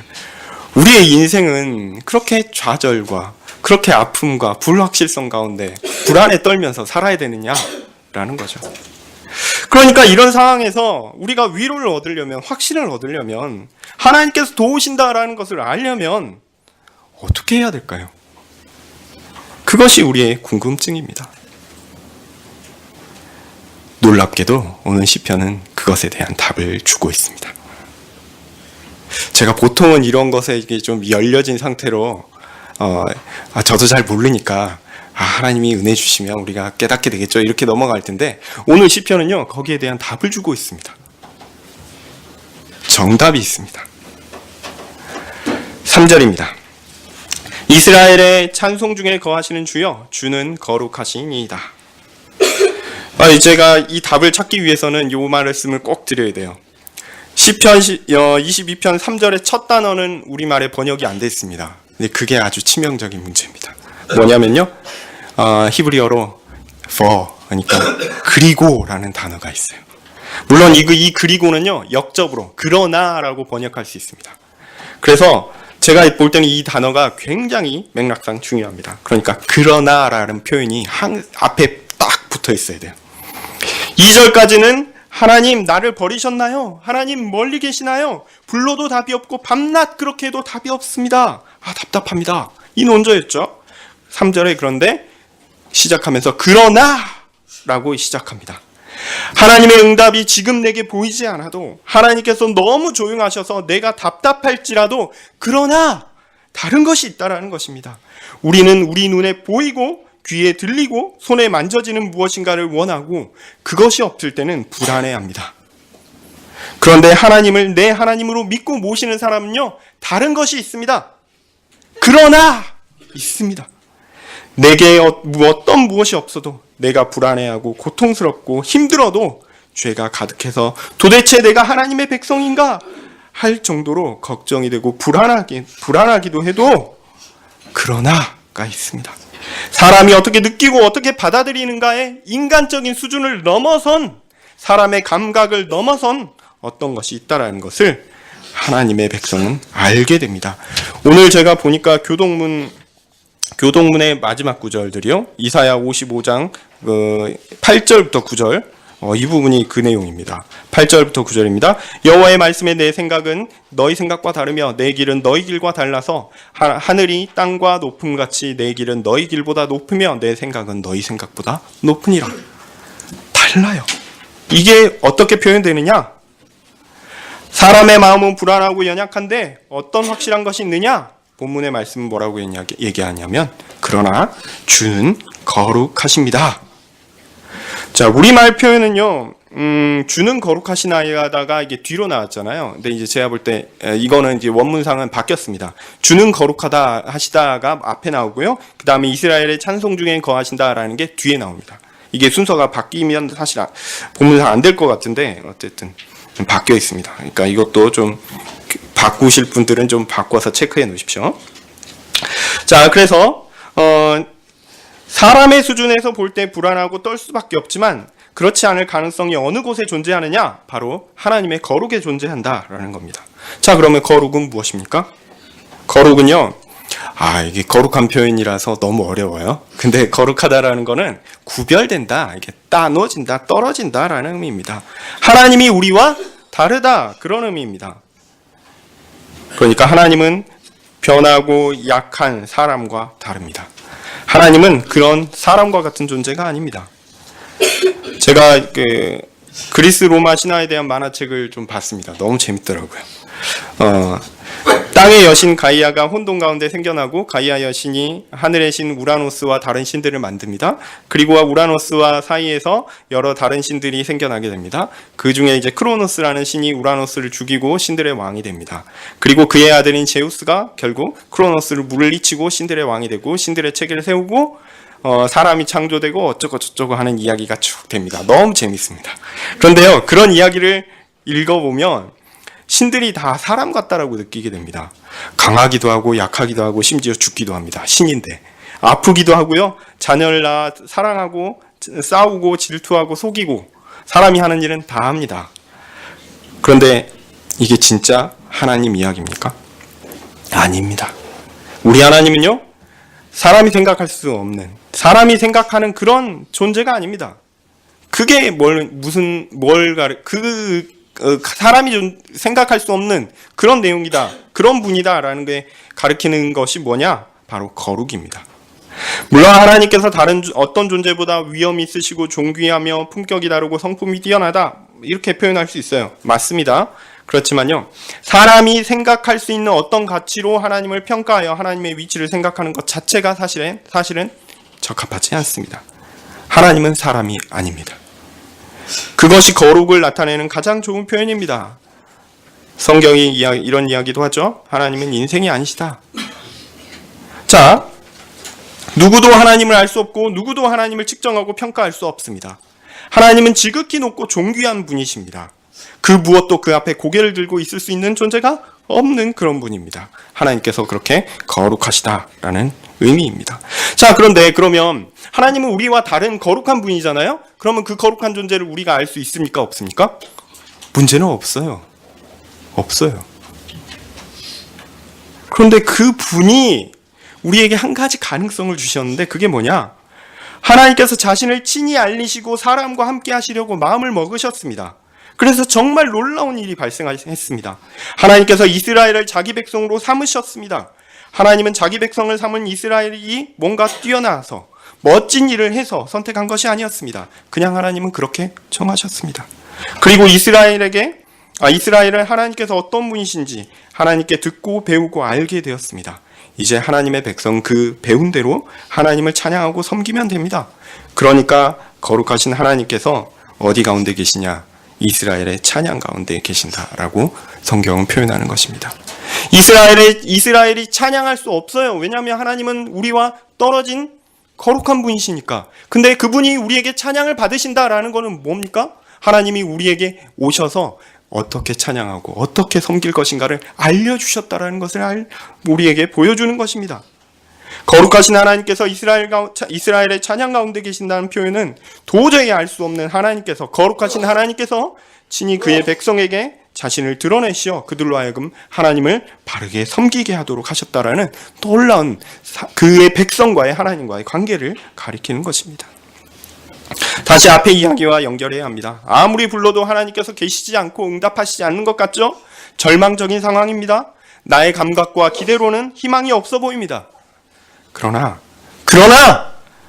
우리의 인생은 그렇게 좌절과 그렇게 아픔과 불확실성 가운데 불안에 떨면서 살아야 되느냐라는 거죠. 그러니까 이런 상황에서 우리가 위로를 얻으려면, 확신을 얻으려면, 하나님께서 도우신다라는 것을 알려면 어떻게 해야 될까요? 그것이 우리의 궁금증입니다. 놀랍게도 오늘 시편은 그것에 대한 답을 주고 있습니다. 제가 보통은 이런 것에 이게 좀 열려진 상태로 저도 잘 모르니까 하나님이 은혜 주시면 우리가 깨닫게 되겠죠, 이렇게 넘어갈 텐데, 오늘 시편은요 거기에 대한 답을 주고 있습니다. 정답이 있습니다. 3절입니다. 이스라엘의 찬송 중에 거하시는 주여, 주는 거룩하시니이다. 제가 이 답을 찾기 위해서는 이 말씀을 꼭 드려야 돼요. 시편 22편 3절의 첫 단어는 우리말에 번역이 안 돼 있습니다. 근데 그게 아주 치명적인 문제입니다. 뭐냐면요, 히브리어로 for, 그러니까 그리고라는 단어가 있어요. 물론 이 그리고는요 역접으로 그러나라고 번역할 수 있습니다. 그래서 제가 볼 때는 이 단어가 굉장히 맥락상 중요합니다. 그러니까 그러나라는 표현이 앞에 딱 붙어 있어야 돼요. 2절까지는 하나님 나를 버리셨나요? 하나님 멀리 계시나요? 불러도 답이 없고 밤낮 그렇게 해도 답이 없습니다. 답답합니다. 이 논조였죠. 3절에 그런데 시작하면서 그러나 라고 시작합니다. 하나님의 응답이 지금 내게 보이지 않아도, 하나님께서 너무 조용하셔서 내가 답답할지라도, 그러나 다른 것이 있다라는 것입니다. 우리는 우리 눈에 보이고 귀에 들리고 손에 만져지는 무엇인가를 원하고 그것이 없을 때는 불안해합니다. 그런데 하나님을 내 하나님으로 믿고 모시는 사람은요 다른 것이 있습니다. 그러나 있습니다. 내게 어떤 무엇이 없어도, 내가 불안해하고 고통스럽고 힘들어도, 죄가 가득해서 도대체 내가 하나님의 백성인가 할 정도로 걱정이 되고 불안하기도 해도 그러나가 있습니다. 사람이 어떻게 느끼고 어떻게 받아들이는가의 인간적인 수준을 넘어선, 사람의 감각을 넘어선 어떤 것이 있다라는 것을 하나님의 백성은 알게 됩니다. 오늘 제가 보니까 교동문의 마지막 구절들이요, 이사야 55장 8절부터 9절, 이 부분이 그 내용입니다. 8절부터 9절입니다. 여호와의 말씀에 내 생각은 너희 생각과 다르며 내 길은 너희 길과 달라서 하늘이 땅과 높음같이 내 길은 너희 길보다 높으며 내 생각은 너희 생각보다 높으니라. 달라요. 이게 어떻게 표현되느냐? 사람의 마음은 불안하고 연약한데 어떤 확실한 것이 있느냐? 본문의 말씀은 뭐라고 얘기하냐면 그러나 주는 거룩하십니다. 자, 우리말 표현은요, 주는 거룩하시나이다가 이게 뒤로 나왔잖아요. 근데 이제 제가 볼 때 이거는 이제 원문상은 바뀌었습니다. 주는 거룩하다 하시다가 앞에 나오고요. 그 다음에 이스라엘의 찬송 중에 거하신다라는 게 뒤에 나옵니다. 이게 순서가 바뀌면 사실 본문상 안 될 것 같은데 어쨌든 바뀌어 있습니다. 그러니까 이것도 좀 바꾸실 분들은 좀 바꿔서 체크해 놓으십시오. 자, 그래서 사람의 수준에서 볼 때 불안하고 떨 수밖에 없지만 그렇지 않을 가능성이 어느 곳에 존재하느냐? 바로 하나님의 거룩에 존재한다라는 겁니다. 자, 그러면 거룩은 무엇입니까? 거룩은요, 이게 거룩한 표현이라서 너무 어려워요. 근데 거룩하다라는 거는 구별된다, 이게 나눠진다, 떨어진다라는 의미입니다. 하나님이 우리와 다르다, 그런 의미입니다. 그러니까 하나님은 변하고 약한 사람과 다릅니다. 하나님은 그런 사람과 같은 존재가 아닙니다. 제가 그리스 로마 신화에 대한 만화책을 좀 봤습니다. 너무 재밌더라고요. 땅의 여신 가이아가 혼돈 가운데 생겨나고 가이아 여신이 하늘의 신 우라노스와 다른 신들을 만듭니다. 그리고 우라노스와 사이에서 여러 다른 신들이 생겨나게 됩니다. 그 중에 이제 크로노스라는 신이 우라노스를 죽이고 신들의 왕이 됩니다. 그리고 그의 아들인 제우스가 결국 크로노스를 물리치고 신들의 왕이 되고 신들의 체계를 세우고 사람이 창조되고 어쩌고 저쩌고 하는 이야기가 쭉 됩니다. 너무 재밌습니다. 그런데요, 그런 이야기를 읽어보면 신들이 다 사람 같다라고 느끼게 됩니다. 강하기도 하고 약하기도 하고 심지어 죽기도 합니다. 신인데 아프기도 하고요. 자녀를 낳아 사랑하고 싸우고 질투하고 속이고 사람이 하는 일은 다 합니다. 그런데 이게 진짜 하나님 이야기입니까? 아닙니다. 우리 하나님은요, 사람이 생각할 수 없는, 사람이 생각하는 그런 존재가 아닙니다. 그게 사람이 생각할 수 없는 그런 내용이다, 그런 분이다라는 게 가리키는 것이 뭐냐? 바로 거룩입니다. 물론 하나님께서 다른 어떤 존재보다 위엄이 있으시고 존귀하며 품격이 다르고 성품이 뛰어나다, 이렇게 표현할 수 있어요. 맞습니다. 그렇지만요, 사람이 생각할 수 있는 어떤 가치로 하나님을 평가하여 하나님의 위치를 생각하는 것 자체가 사실은 적합하지 않습니다. 하나님은 사람이 아닙니다. 그것이 거룩을 나타내는 가장 좋은 표현입니다. 성경이 이런 이야기도 하죠. 하나님은 인생이 아니시다. 자, 누구도 하나님을 알 수 없고 누구도 하나님을 측정하고 평가할 수 없습니다. 하나님은 지극히 높고 존귀한 분이십니다. 그 무엇도 그 앞에 고개를 들고 있을 수 있는 존재가 없는 그런 분입니다. 하나님께서 그렇게 거룩하시다라는 의미입니다. 자, 그런데 그러면 하나님은 우리와 다른 거룩한 분이잖아요? 그러면 그 거룩한 존재를 우리가 알 수 있습니까? 없습니까? 문제는 없어요. 없어요. 그런데 그 분이 우리에게 한 가지 가능성을 주셨는데 그게 뭐냐? 하나님께서 자신을 친히 알리시고 사람과 함께 하시려고 마음을 먹으셨습니다. 그래서 정말 놀라운 일이 발생했습니다. 하나님께서 이스라엘을 자기 백성으로 삼으셨습니다. 하나님은 자기 백성을 삼은 이스라엘이 뭔가 뛰어나서 멋진 일을 해서 선택한 것이 아니었습니다. 그냥 하나님은 그렇게 정하셨습니다. 그리고 이스라엘은 하나님께서 어떤 분이신지 하나님께 듣고 배우고 알게 되었습니다. 이제 하나님의 백성 그 배운 대로 하나님을 찬양하고 섬기면 됩니다. 그러니까 거룩하신 하나님께서 어디 가운데 계시냐? 이스라엘의 찬양 가운데 계신다라고 성경은 표현하는 것입니다. 이스라엘이 찬양할 수 없어요. 왜냐하면 하나님은 우리와 떨어진 거룩한 분이시니까. 근데 그분이 우리에게 찬양을 받으신다라는 것은 뭡니까? 하나님이 우리에게 오셔서 어떻게 찬양하고 어떻게 섬길 것인가를 알려주셨다라는 것을 우리에게 보여주는 것입니다. 거룩하신 하나님께서 이스라엘의 찬양 가운데 계신다는 표현은 도저히 알 수 없는 하나님께서, 거룩하신 하나님께서 친히 그의 백성에게 자신을 드러내시어 그들로 하여금 하나님을 바르게 섬기게 하도록 하셨다라는 놀라운 그의 백성과의 하나님과의 관계를 가리키는 것입니다. 다시 앞의 이야기와 연결해야 합니다. 아무리 불러도 하나님께서 계시지 않고 응답하시지 않는 것 같죠? 절망적인 상황입니다. 나의 감각과 기대로는 희망이 없어 보입니다. 그러나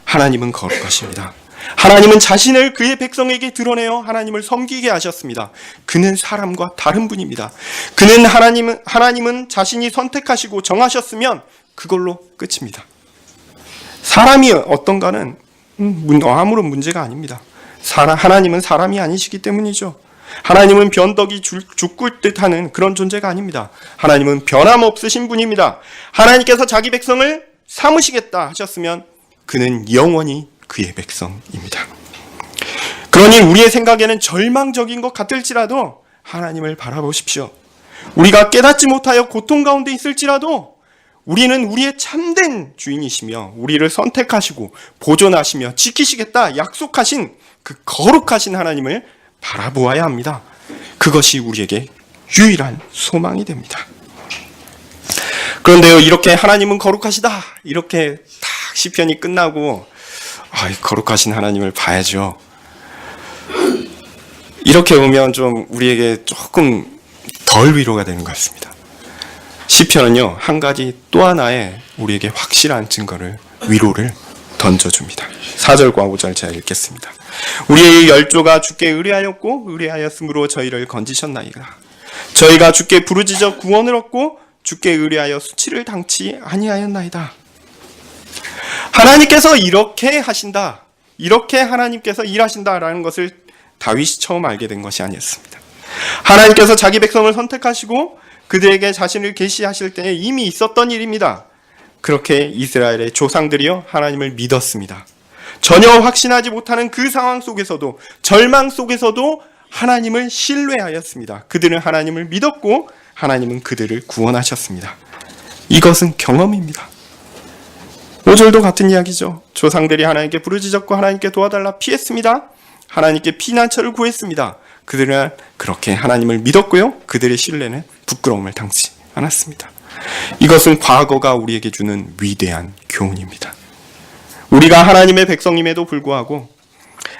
하나님은 거룩하십니다. 하나님은 자신을 그의 백성에게 드러내어 하나님을 섬기게 하셨습니다. 그는 사람과 다른 분입니다. 하나님은 자신이 선택하시고 정하셨으면 그걸로 끝입니다. 사람이 어떤가는 아무런 문제가 아닙니다. 하나님은 사람이 아니시기 때문이죠. 하나님은 변덕이 죽을 듯하는 그런 존재가 아닙니다. 하나님은 변함없으신 분입니다. 하나님께서 자기 백성을 삼으시겠다 하셨으면 그는 영원히 그의 백성입니다. 그러니 우리의 생각에는 절망적인 것 같을지라도 하나님을 바라보십시오. 우리가 깨닫지 못하여 고통 가운데 있을지라도 우리는 우리의 참된 주인이시며 우리를 선택하시고 보존하시며 지키시겠다 약속하신 그 거룩하신 하나님을 바라보아야 합니다. 그것이 우리에게 유일한 소망이 됩니다. 그런데요, 이렇게 하나님은 거룩하시다 이렇게 딱 시편이 끝나고 거룩하신 하나님을 봐야죠. 이렇게 보면 좀 우리에게 조금 덜 위로가 되는 것 같습니다. 시편은요, 한 가지 또 하나의 우리에게 확실한 증거를, 위로를 던져줍니다. 4절과 5절 제가 읽겠습니다. 우리의 열조가 주께 의뢰하였고 의뢰하였으므로 저희를 건지셨나이다. 저희가 주께 부르짖어 구원을 얻고 주께 의뢰하여 수치를 당치 아니하였나이다. 하나님께서 이렇게 하신다, 이렇게 하나님께서 일하신다라는 것을 다윗이 처음 알게 된 것이 아니었습니다. 하나님께서 자기 백성을 선택하시고 그들에게 자신을 계시하실 때에 이미 있었던 일입니다. 그렇게 이스라엘의 조상들이요 하나님을 믿었습니다. 전혀 확신하지 못하는 그 상황 속에서도, 절망 속에서도 하나님을 신뢰하였습니다. 그들은 하나님을 믿었고 하나님은 그들을 구원하셨습니다. 이것은 경험입니다. 5절도 같은 이야기죠. 조상들이 하나님께 부르짖었고 하나님께 도와달라 피했습니다. 하나님께 피난처를 구했습니다. 그들은 그렇게 하나님을 믿었고요, 그들의 신뢰는 부끄러움을 당치 않았습니다. 이것은 과거가 우리에게 주는 위대한 교훈입니다. 우리가 하나님의 백성임에도 불구하고,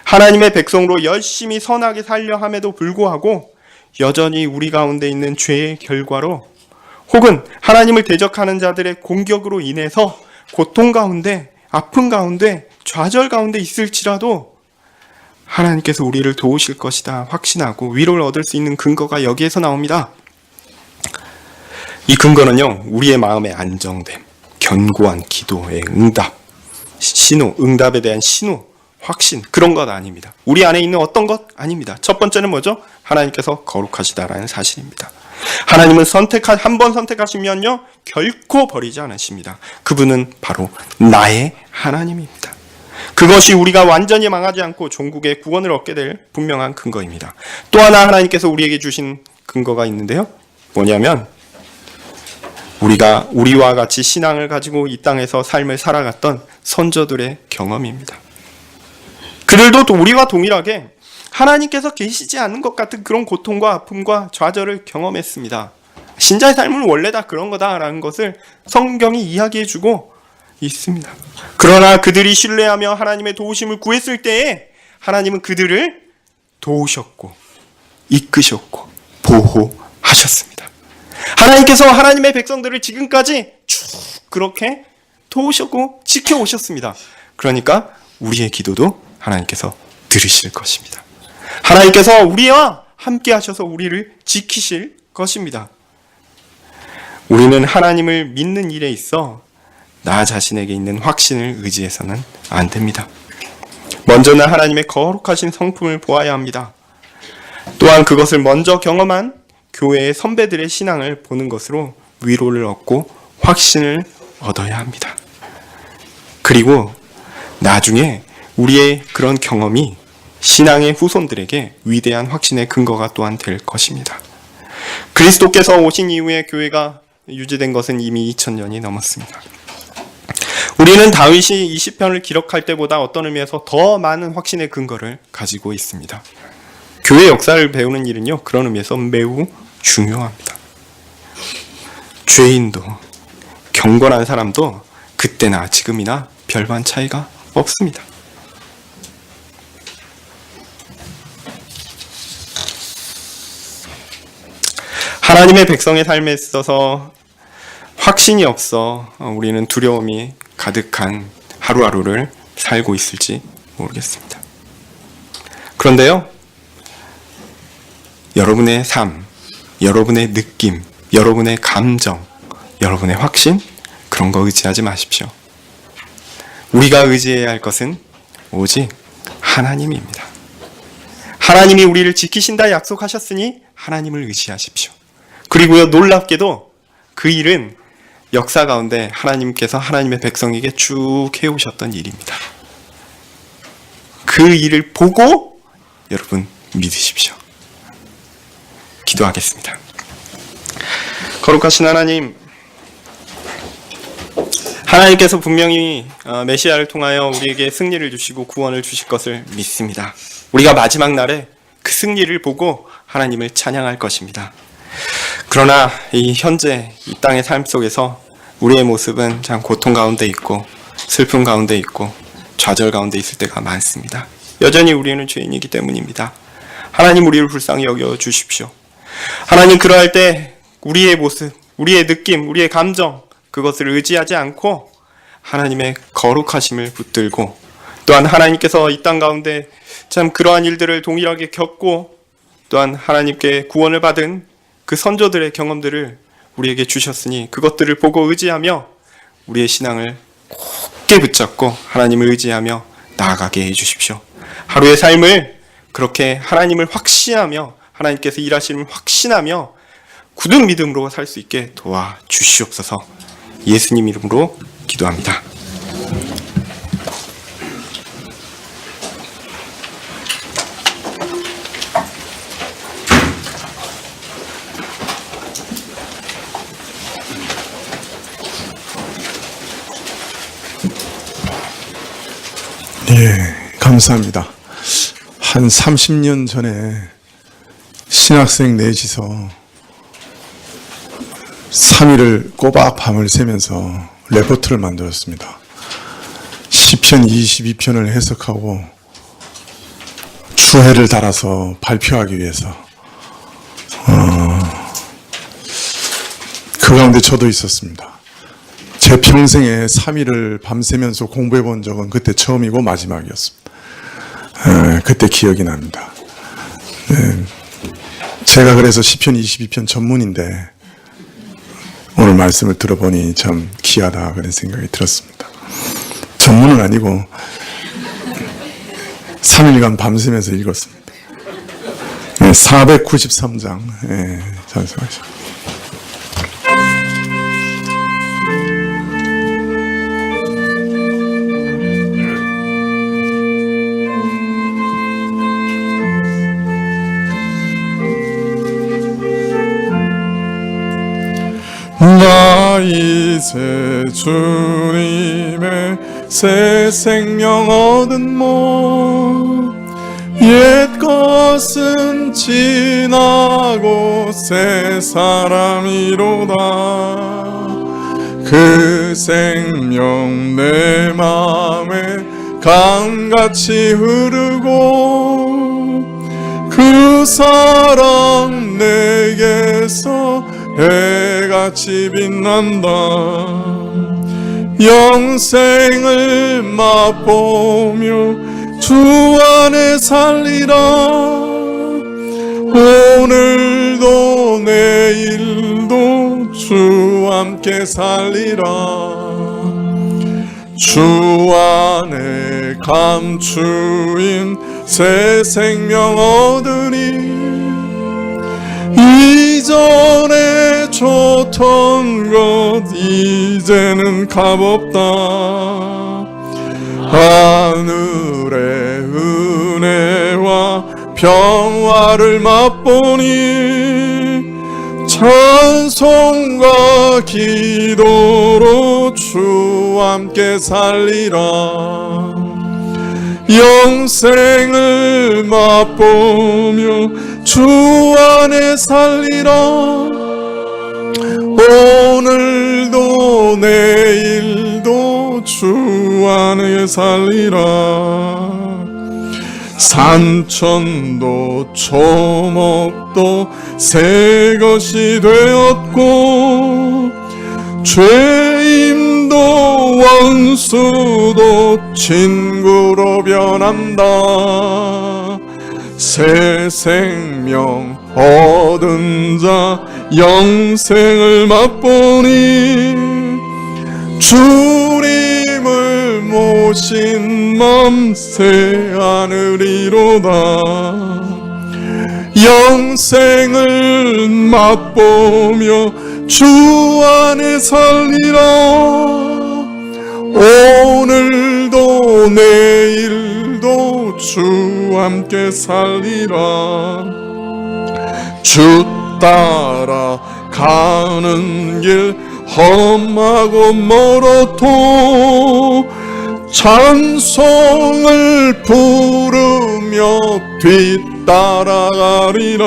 하나님의 백성으로 열심히 선하게 살려 함에도 불구하고 여전히 우리 가운데 있는 죄의 결과로, 혹은 하나님을 대적하는 자들의 공격으로 인해서 고통 가운데, 아픔 가운데, 좌절 가운데 있을지라도 하나님께서 우리를 도우실 것이다 확신하고 위로를 얻을 수 있는 근거가 여기에서 나옵니다. 이 근거는요, 우리의 마음의 안정됨, 견고한 기도의 응답, 신호, 응답에 대한 신호, 확신, 그런 것 아닙니다. 우리 안에 있는 어떤 것 아닙니다. 첫 번째는 뭐죠? 하나님께서 거룩하시다라는 사실입니다. 하나님은 한 번 선택하시면요, 결코 버리지 않으십니다. 그분은 바로 나의 하나님입니다. 그것이 우리가 완전히 망하지 않고 종국의 구원을 얻게 될 분명한 근거입니다. 또 하나 하나님께서 우리에게 주신 근거가 있는데요, 뭐냐면 우리와 같이 신앙을 가지고 이 땅에서 삶을 살아갔던 선조들의 경험입니다. 그들도 또 우리와 동일하게 하나님께서 계시지 않는 것 같은 그런 고통과 아픔과 좌절을 경험했습니다. 신자의 삶은 원래 다 그런 거다라는 것을 성경이 이야기해주고 있습니다. 그러나 그들이 신뢰하며 하나님의 도우심을 구했을 때에 하나님은 그들을 도우셨고 이끄셨고 보호하셨습니다. 하나님께서 하나님의 백성들을 지금까지 쭉 그렇게 도우셨고 지켜오셨습니다. 그러니까 우리의 기도도 하나님께서 들으실 것입니다. 하나님께서 우리와 함께 하셔서 우리를 지키실 것입니다. 우리는 하나님을 믿는 일에 있어 나 자신에게 있는 확신을 의지해서는 안 됩니다. 먼저는 하나님의 거룩하신 성품을 보아야 합니다. 또한 그것을 먼저 경험한 교회의 선배들의 신앙을 보는 것으로 위로를 얻고 확신을 얻어야 합니다. 그리고 나중에 우리의 그런 경험이 신앙의 후손들에게 위대한 확신의 근거가 또한 될 것입니다. 그리스도께서 오신 이후에 교회가 유지된 것은 이미 2000년이 넘었습니다. 우리는 다윗이 이 시편을 기록할 때보다 어떤 의미에서 더 많은 확신의 근거를 가지고 있습니다. 교회 역사를 배우는 일은요, 그런 의미에서 매우 중요합니다. 죄인도 경건한 사람도 그때나 지금이나 별반 차이가 없습니다. 하나님의 백성의 삶에 있어서 확신이 없어 우리는 두려움이 가득한 하루하루를 살고 있을지 모르겠습니다. 그런데요, 여러분의 삶, 여러분의 느낌, 여러분의 감정, 여러분의 확신, 그런 거 의지하지 마십시오. 우리가 의지해야 할 것은 오직 하나님입니다. 하나님이 우리를 지키신다 약속하셨으니 하나님을 의지하십시오. 그리고요, 놀랍게도 그 일은 역사 가운데 하나님께서 하나님의 백성에게 쭉 해오셨던 일입니다. 그 일을 보고 여러분 믿으십시오. 기도하겠습니다. 거룩하신 하나님, 하나님께서 분명히 메시아를 통하여 우리에게 승리를 주시고 구원을 주실 것을 믿습니다. 우리가 마지막 날에 그 승리를 보고 하나님을 찬양할 것입니다. 그러나 이 현재 이 땅의 삶 속에서 우리의 모습은 참 고통 가운데 있고 슬픔 가운데 있고 좌절 가운데 있을 때가 많습니다. 여전히 우리는 죄인이기 때문입니다. 하나님, 우리를 불쌍히 여겨 주십시오. 하나님, 그러할 때 우리의 모습, 우리의 느낌, 우리의 감정, 그것을 의지하지 않고 하나님의 거룩하심을 붙들고, 또한 하나님께서 이 땅 가운데 참 그러한 일들을 동일하게 겪고, 또한 하나님께 구원을 받은 그 선조들의 경험들을 우리에게 주셨으니 그것들을 보고 의지하며 우리의 신앙을 굳게 붙잡고 하나님을 의지하며 나아가게 해주십시오. 하루의 삶을 그렇게 하나님을 확신하며, 하나님께서 일하심을 확신하며 굳은 믿음으로 살 수 있게 도와주시옵소서. 예수님 이름으로 기도합니다. 예, 감사합니다. 한 30년 전에 신학생 넷이서 3일을 꼬박 밤을 새면서 레포트를 만들었습니다. 시편 22편을 해석하고 주해를 달아서 발표하기 위해서 그 가운데 저도 있었습니다. 제 평생에 3일을 밤새면서 공부해 본 적은 그때 처음이고 마지막이었습니다. 그때 기억이 납니다. 제가 그래서 시편 22편 전문인데 오늘 말씀을 들어보니 참 귀하다 그런 생각이 들었습니다. 전문은 아니고 3일간 밤새면서 읽었습니다. 493장 찬송하시죠. 나 이제 주님의 새 생명 얻은 몸, 옛 것은 지나고 새 사람이로다. 그 생명 내 맘에 강같이 흐르고, 그 사랑 내게서 해같이 빛난다. 영생을 맛보며 주 안에 살리라. 오늘도 내일도 주 함께 살리라. 주 안에 감추인 새 생명 얻으니, 이전에 좋던 것 이제는 값없다. 하늘의 은혜와 평화를 맛보니, 찬송과 기도로 주 함께 살리라. 영생을 맛보며 주 안에 살리라. 오늘도 내일도 주 안에 살리라. 산천도 초목도 새 것이 되었고, 죄인도 원수도 친구로 변한다. 새 생명 얻은 자 영생을 맛보니, 주님을 모신 맘 새 하늘이로다. 영생을 맛보며 주 안에 살리라. 오늘도 내일도 주 함께 살리라. 주 따라 가는 길 험하고 멀어도 찬송을 부르며 뒤따라가리라.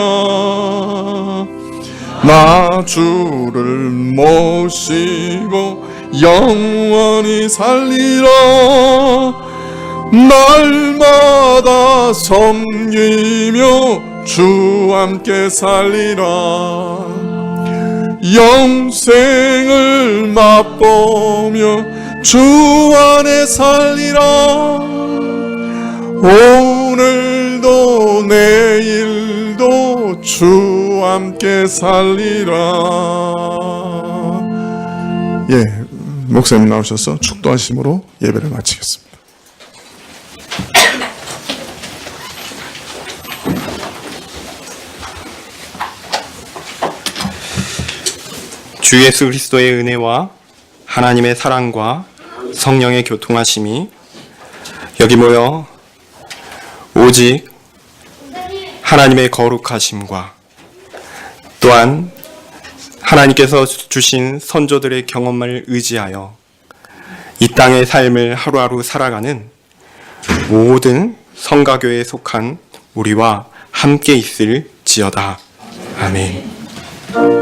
나 주를 모시고 영원히 살리라. 날마다 섬기며 주 함께 살리라. 영생을 맛보며 주 안에 살리라. 오늘도 내일도 주 함께 살리라. 예, 목사님 나오셔서 축도하심으로 예배를 마치겠습니다. 주 예수 그리스도의 은혜와 하나님의 사랑과 성령의 교통하심이 여기 모여 오직 하나님의 거룩하심과 또한 하나님께서 주신 선조들의 경험을 의지하여 이 땅의 삶을 하루하루 살아가는 모든 성가교회에 속한 우리와 함께 있을지어다. 아멘.